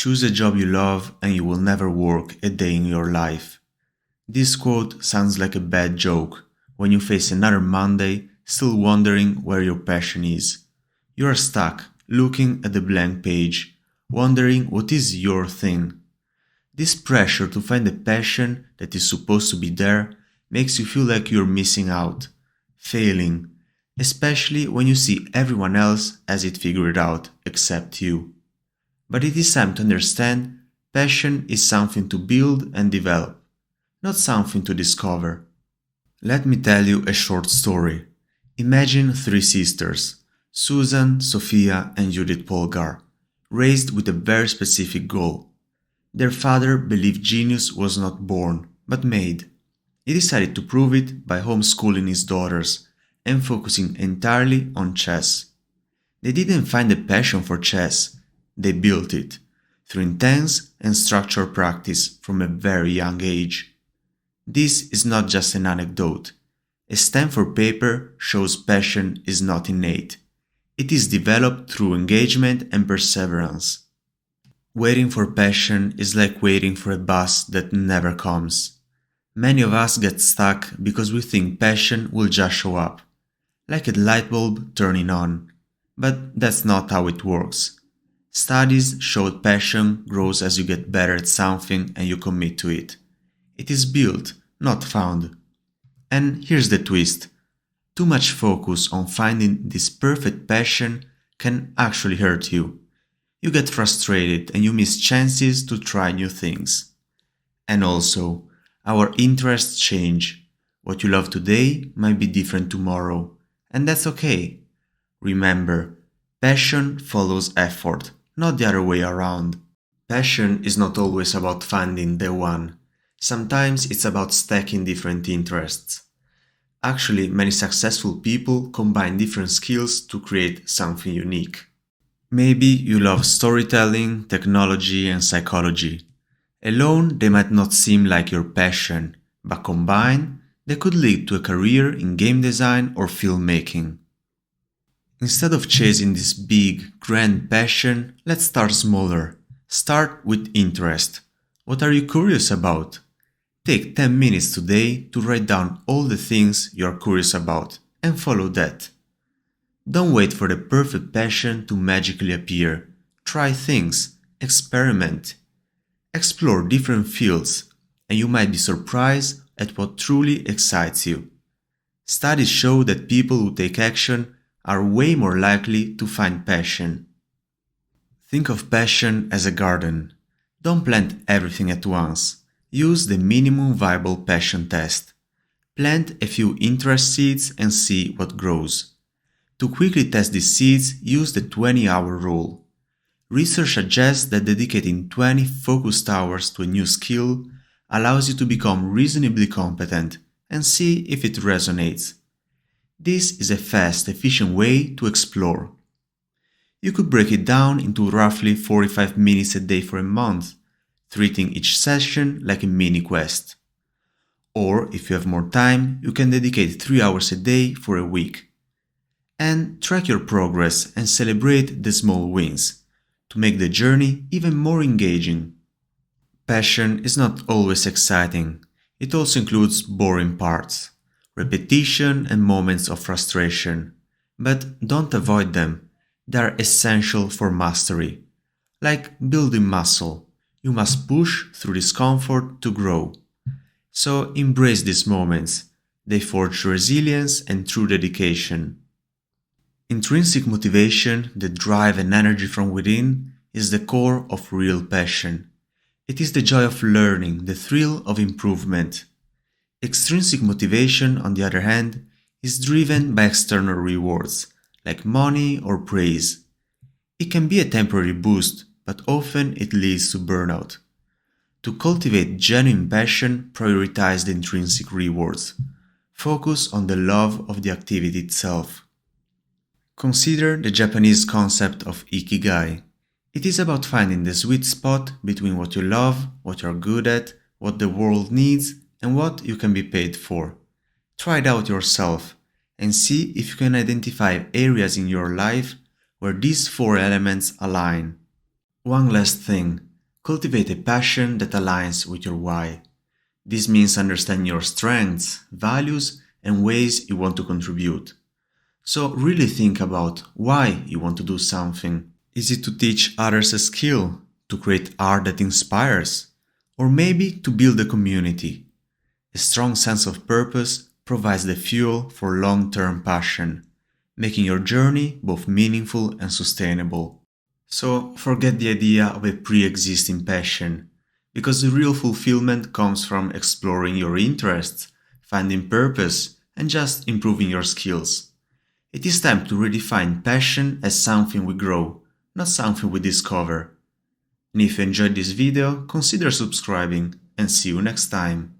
Choose a job you love and you will never work a day in your life. This quote sounds like a bad joke when you face another Monday still wondering where your passion is. You are stuck, looking at the blank page, wondering what is your thing. This pressure to find a passion that is supposed to be there makes you feel like you're missing out, failing, especially when you see everyone else has it figured out except you. But it is time to understand passion is something to build and develop, not something to discover. Let me tell you a short story. Imagine three sisters, Susan, Sophia, and Judith Polgar, raised with a very specific goal. Their father believed genius was not born, but made. He decided to prove it by homeschooling his daughters and focusing entirely on chess. They didn't find a passion for chess, they built it, through intense and structured practice from a very young age. This is not just an anecdote. A Stanford paper shows passion is not innate. It is developed through engagement and perseverance. Waiting for passion is like waiting for a bus that never comes. Many of us get stuck because we think passion will just show up, like a light bulb turning on. But that's not how it works. Studies show passion grows as you get better at something and you commit to it. It is built, not found. And here's the twist. Too much focus on finding this perfect passion can actually hurt you. You get frustrated and you miss chances to try new things. And also, our interests change. What you love today might be different tomorrow, and that's okay. Remember, passion follows effort, not the other way around. Passion is not always about finding the one. Sometimes it's about stacking different interests. Actually, many successful people combine different skills to create something unique. Maybe you love storytelling, technology, and psychology. Alone, they might not seem like your passion, but combined, they could lead to a career in game design or filmmaking. Instead of chasing this big, grand passion, let's start smaller. Start with interest. What are you curious about? Take 10 minutes today to write down all the things you are curious about and follow that. Don't wait for the perfect passion to magically appear. Try things, experiment. Explore different fields, and you might be surprised at what truly excites you. Studies show that people who take action are way more likely to find passion. Think of passion as a garden. Don't plant everything at once. Use the minimum viable passion test. Plant a few interest seeds and see what grows. To quickly test these seeds, use the 20-hour rule. Research suggests that dedicating 20 focused hours to a new skill allows you to become reasonably competent and see if it resonates. This is a fast, efficient way to explore. You could break it down into roughly 45 minutes a day for a month, treating each session like a mini quest. Or, if you have more time, you can dedicate 3 hours a day for a week. And track your progress and celebrate the small wins to make the journey even more engaging. Passion is not always exciting. It also includes boring parts, repetition and moments of frustration. But don't avoid them. They are essential for mastery. Like building muscle, you must push through discomfort to grow. So embrace these moments. They forge resilience and true dedication. Intrinsic motivation, the drive and energy from within, is the core of real passion. It is the joy of learning, the thrill of improvement. Extrinsic motivation, on the other hand, is driven by external rewards, like money or praise. It can be a temporary boost, but often it leads to burnout. To cultivate genuine passion, prioritize the intrinsic rewards. Focus on the love of the activity itself. Consider the Japanese concept of Ikigai. It is about finding the sweet spot between what you love, what you are good at, what the world needs, and what you can be paid for. Try it out yourself and see if you can identify areas in your life where these four elements align. One last thing. Cultivate a passion that aligns with your why. This means understanding your strengths, values, and ways you want to contribute. So really think about why you want to do something. Is it to teach others a skill, to create art that inspires, or maybe to build a community? A strong sense of purpose provides the fuel for long-term passion, making your journey both meaningful and sustainable. So forget the idea of a pre-existing passion, because the real fulfillment comes from exploring your interests, finding purpose, and just improving your skills. It is time to redefine passion as something we grow, not something we discover. And if you enjoyed this video, consider subscribing, and see you next time.